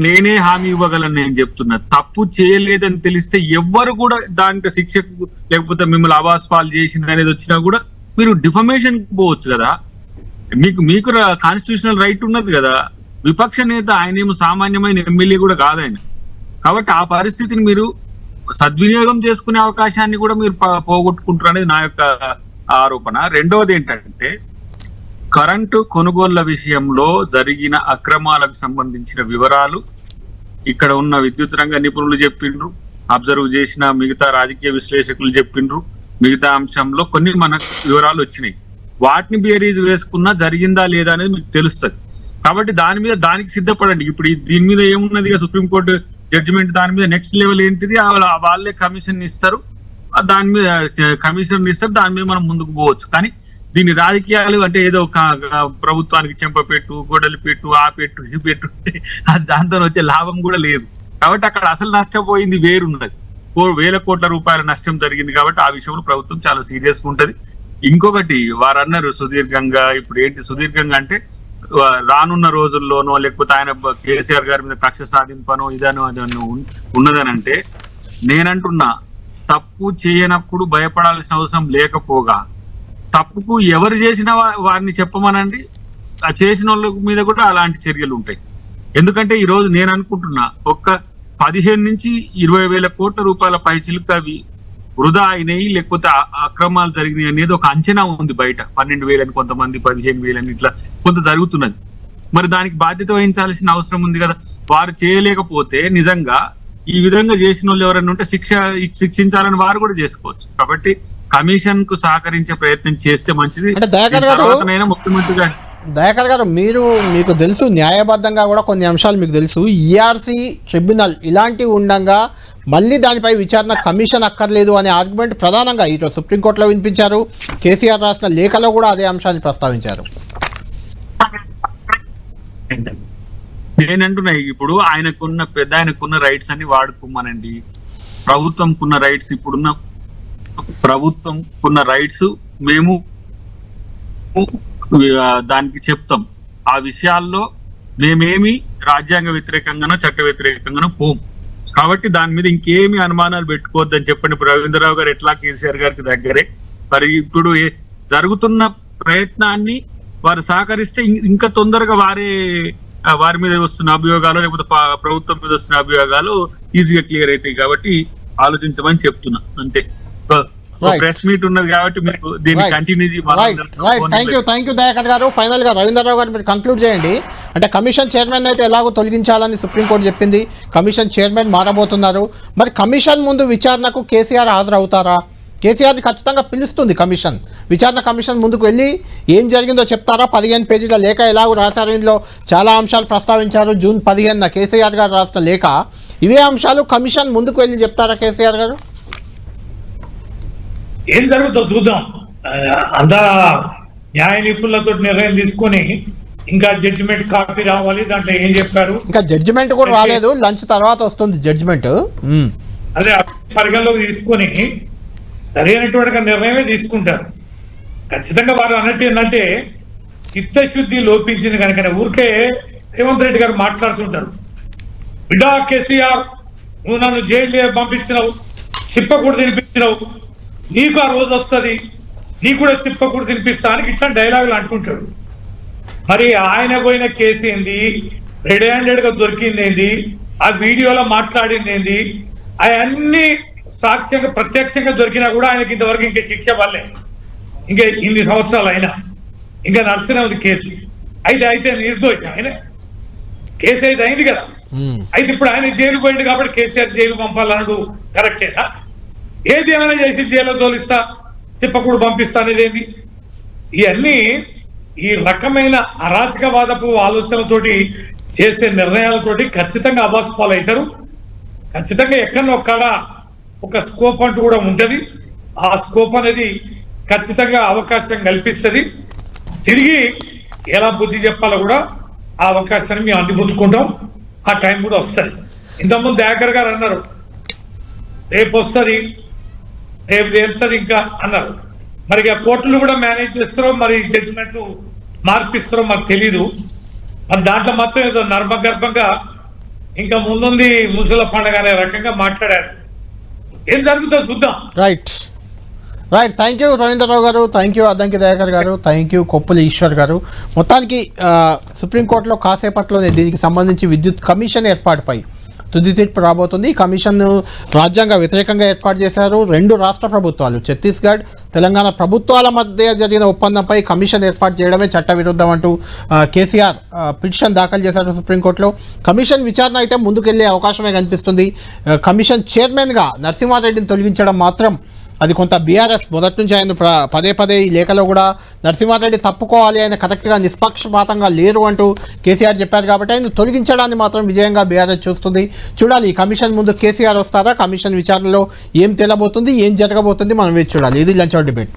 నేనే హామీ ఇవ్వగలను. నేను చెప్తున్నా, తప్పు చేయలేదని తెలిస్తే ఎవ్వరు కూడా దానికి శిక్షకు లేకపోతే మిమ్మల్ని అవాస్ పాలు చేసింది అనేది వచ్చినా కూడా మీరు డిఫమేషన్ పోవచ్చు కదా. మీకు కాన్స్టిట్యూషనల్ రైట్ ఉన్నది కదా. విపక్ష నేత ఆయన ఏమో సామాన్యమైన ఎమ్మెల్యే కూడా కాదు ఆయన. కాబట్టి ఆ పరిస్థితిని మీరు సద్వినియోగం చేసుకునే అవకాశాన్ని కూడా మీరు పోగొట్టుకుంటారు అనేది నా యొక్క ఆరోపణ. రెండవది ఏంటంటే, కరెంటు కొనుగోళ్ల విషయంలో జరిగిన అక్రమాలకు సంబంధించిన వివరాలు ఇక్కడ ఉన్న విద్యుత్ రంగ నిపుణులు చెప్పిండ్రు, అబ్జర్వ్ చేసిన మిగతా రాజకీయ విశ్లేషకులు చెప్పిండ్రు. మిగతా అంశంలో కొన్ని మనకు వివరాలు వచ్చినాయి. వాటిని బేరీజ్ వేసుకున్నా జరిగిందా లేదా అనేది మీకు తెలుస్తుంది. కాబట్టి దానికి సిద్ధపడండి. ఇప్పుడు దీని మీద ఏమున్నది, సుప్రీంకోర్టు జడ్జిమెంట్ దాని మీద నెక్స్ట్ లెవెల్ ఏంటిది, వాళ్ళే కమిషన్ ఇస్తారు, దాని మీద దాని మీద మనం ముందుకు పోవచ్చు. కానీ దీని రాజకీయాలు అంటే ఏదో ప్రభుత్వానికి చెంపపెట్టు, గొడవలు పెట్టు, ఆ పెట్టు, ఈ పెట్టు, దాంతో వచ్చే లాభం కూడా లేదు. కాబట్టి అక్కడ అసలు నష్టపోయింది వేరున్నది. 1,000 కోట్ల రూపాయల నష్టం జరిగింది. కాబట్టి ఆ విషయంలో ప్రభుత్వం చాలా సీరియస్ గా ఉంటది. ఇంకొకటి వారు అన్నారు సుదీర్ఘంగా. ఇప్పుడు ఏంటి సుదీర్ఘంగా అంటే, రానున్న రోజుల్లోనో లేకపోతే ఆయన కేసీఆర్ గారి మీద కక్ష సాధింపనో ఇదనో అదనో ఉన్నదనంటే, నేనంటున్నా తప్పు చేయనప్పుడు భయపడాల్సిన అవసరం లేకపోగా, తప్పుకు ఎవరు చేసినా వారిని చెప్పమనండి, ఆ చేసిన వాళ్ళ మీద కూడా అలాంటి చర్యలు ఉంటాయి. ఎందుకంటే ఈ రోజు నేను అనుకుంటున్నా, ఒక్క 15 నుంచి 20,000 కోట్ల రూపాయల పైచిలుకు అవి వృధా అయినాయి, లేకపోతే అక్రమాలు జరిగినాయి అనేది ఒక అంచనా ఉంది బయట. 12,000 అని కొంతమంది, 15,000 అని ఇట్లా కొంత జరుగుతున్నది. మరి దానికి బాధ్యత వహించాల్సిన అవసరం ఉంది కదా. వారు చేయలేకపోతే నిజంగా ఈ విధంగా చేసిన వాళ్ళు ఎవరైనా ఉంటే శిక్షించాలని వారు కూడా చేసుకోవచ్చు. కాబట్టి కమిషన్ కు సహకరించే ప్రయత్నం చేస్తే మంచిది. ముఖ్యమంత్రి గారు దయాకర్ గారు, మీకు తెలుసు న్యాయబద్ధంగా కూడా కొన్ని అంశాలు మీకు తెలుసు. ఈఆర్సీ ట్రిబ్యునల్ ఇలాంటివి ఉండగా మళ్ళీ దానిపై విచారణ కమిషన్ అక్కర్లేదు అనే ఆర్గ్యుమెంట్ ప్రధానంగా ఈరోజు సుప్రీంకోర్టులో వినిపించారు. కేసీఆర్ రాసిన లేఖలో కూడా అదే అంశాన్ని ప్రస్తావించారు. నేనంటున్నా, ఇప్పుడు ఆయనకున్న రైట్స్ అన్ని వాడుకోమనండి. ప్రభుత్వంకున్న రైట్స్, ఇప్పుడున్న ప్రభుత్వంకున్న రైట్స్ మేము దానికి చెప్తాం. ఆ విషయాల్లో మేమేమి రాజ్యాంగ వ్యతిరేకంగానో చట్ట వ్యతిరేకంగానో పోం. కాబట్టి దాని మీద ఇంకేమి అనుమానాలు పెట్టుకోవద్దని చెప్పండి. ఇప్పుడు రవీంద్రరావు గారు ఎట్లా కేసీఆర్ గారికి దగ్గరే. మరి ఇప్పుడు జరుగుతున్న ప్రయత్నాన్ని వారు సహకరిస్తే ఇంకా తొందరగా వారి మీద వస్తున్న అభియోగాలు లేకపోతే ప్రభుత్వం మీద వస్తున్న అభియోగాలు ఈజీగా క్లియర్ అవుతాయి. కాబట్టి ఆలోచించమని చెప్తున్నా అంతే. ప్రెస్ మీట్ ఉన్నది కాబట్టి మీకు దీన్ని కంటిన్యూ. థ్యాంక్ యూ దయాకర్ గారు. ఫైనల్ గా రవీంద్రరావు గారు మీరు కంక్లూడ్ చేయండి. అంటే కమిషన్ చైర్మన్ అయితే ఎలాగో తొలగించాలని సుప్రీంకోర్టు చెప్పింది. కమిషన్ చైర్మన్ మారబోతున్నారు. మరి కమిషన్ ముందు విచారణకు కేసీఆర్ హాజరవుతారా? కేసీఆర్ని ఖచ్చితంగా పిలుస్తుంది కమిషన్. విచారణ కమిషన్ ముందుకు వెళ్ళి ఏం జరిగిందో చెప్తారా? 15 పేజీల లేఖ ఎలాగో రాశారు. ఇందులో చాలా అంశాలు ప్రస్తావించారు. జూన్ 15న కేసీఆర్ గారు రాసిన లేఖ. ఇవే అంశాలు కమిషన్ ముందుకు వెళ్ళి చెప్తారా కేసీఆర్ గారు? ఏం జరుగుతుందో చూద్దాం. అంతా న్యాయ నిపుణులతో నిర్ణయం తీసుకొని ఇంకా జడ్జిమెంట్ కాపీ రావాలి. దాంట్లో ఏం చెప్పారు, ఇంకా జడ్జిమెంట్ కూడా రాలేదు. లంచ్ తర్వాత వస్తుంది జడ్జిమెంట్. అదే పరిగణలోకి తీసుకొని సరైనటువంటి నిర్ణయమే తీసుకుంటారు. ఖచ్చితంగా వారు అన్నట్టు ఏంటంటే, చిత్తశుద్ధి లోపించింది కనుక ఊరికే రేవంత్ రెడ్డి గారు మాట్లాడుతుంటారు. బిడ్డా కేసీఆర్, నువ్వు నన్ను జైలు పంపించినావు, చిప్పకూడ తినిపించినావు, నీకు ఆ రోజు వస్తుంది, నీకు కూడా చిప్పకూడ తినిపిస్తా అని ఇట్లా డైలాగులు అంటుంటాడు. మరి ఆయన పోయిన కేసు ఏంది, రెడ్ హ్యాండెడ్ గా దొరికింది ఏంది, ఆ వీడియోలో మాట్లాడింది ఏంది, అవన్నీ సాక్ష్యంగా ప్రత్యక్షంగా దొరికినా కూడా ఆయనకి ఇంతవరకు ఇంకా శిక్ష పడలే. ఇంకా ఇన్ని సంవత్సరాలు అయినా ఇంకా నడుస్తూనే ఉంది కేసు. అయితే నిర్దోషి ఆయన, కేసు అయితే అయింది కదా. అయితే ఇప్పుడు ఆయన జైలు పోయింది కాబట్టి కేసీఆర్ జైలు పంపాలన్నాడు, కరెక్టేనా? ఏది ఏమైనా చేసి జైల్లో తోలిస్తా, చెప్పకూడ పంపిస్తా అనేది ఏంది? ఇవన్నీ ఈ రకమైన అరాచకవాదపు ఆలోచనలతోటి చేసే నిర్ణయాలతోటి ఖచ్చితంగా అబాస్ పాలవుతారు. ఖచ్చితంగా ఎక్కడొక్కడ ఒక స్కోప్ అంటూ కూడా ఉంటది. ఆ స్కోప్ అనేది ఖచ్చితంగా అవకాశం కల్పిస్తుంది. తిరిగి ఎలా బుద్ధి చెప్పాలో కూడా ఆ అవకాశాన్ని మేము అందిపుచ్చుకుంటాం. ఆ టైం కూడా వస్తుంది. ఇంతకుముందు దయాకర్ గారు అన్నారు, రేపు వస్తుంది, రేపు తేలుతుంది ఇంకా అన్నారు. మరి ఇక కోర్టులు కూడా మేనేజ్ చేస్తారో మరి జడ్జిమెంట్లు మార్పిస్తారో మాకు తెలీదు. మరి దాంట్లో మాత్రం ఏదో నర్మగర్భంగా ఇంకా ముందుంది ముసల పండుగ అనే రకంగా మాట్లాడారు. ఏం జరుగుతుందో చూద్దాం. రైట్ థ్యాంక్ యూ రవీంద్రరావు గారు, థ్యాంక్ యూ అద్దంకి దయాకర్ గారు, థ్యాంక్ యూ కొప్పుల ఈశ్వర్ గారు. మొత్తానికి సుప్రీంకోర్టులో కాసేపట్లోనే దీనికి సంబంధించి విద్యుత్ కమిషన్ ఏర్పాటుపై తుది తీర్పు రాబోతుంది. ఈ కమిషన్ను రాజ్యాంగ వ్యతిరేకంగా ఏర్పాటు చేశారు. 2 రాష్ట్ర ప్రభుత్వాలు ఛత్తీస్గఢ్, తెలంగాణ ప్రభుత్వాల మధ్య జరిగిన ఒప్పందంపై కమిషన్ ఏర్పాటు చేయడమే చట్టవిరుద్ధం అంటూ కేసీఆర్ పిటిషన్ దాఖలు చేశారు సుప్రీంకోర్టులో. కమిషన్ విచారణ అయితే ముందుకెళ్లే అవకాశమే కనిపిస్తుంది. కమిషన్ చైర్మన్గా నరసింహారెడ్డిని తొలగించడం మాత్రం అది కొంత బీఆర్ఎస్ మొదటి నుంచి ఆయన పదే ఈ లేఖలో కూడా నరసింహారెడ్డి తప్పుకోవాలి, ఆయన కరెక్ట్గా నిష్పక్షపాతంగా లేరు అంటూ కేసీఆర్ చెప్పారు. కాబట్టి ఆయన తొలగించడాన్ని మాత్రం విజయంగా బీఆర్ఎస్ చూస్తుంది. చూడాలి ఈ కమిషన్ ముందు కేసీఆర్ వస్తారా, కమిషన్ విచారణలో ఏం తేలబోతుంది, ఏం జరగబోతుంది మనం వేచి చూడాలి. ఇది లంచ్ అవర్ డిబేట్.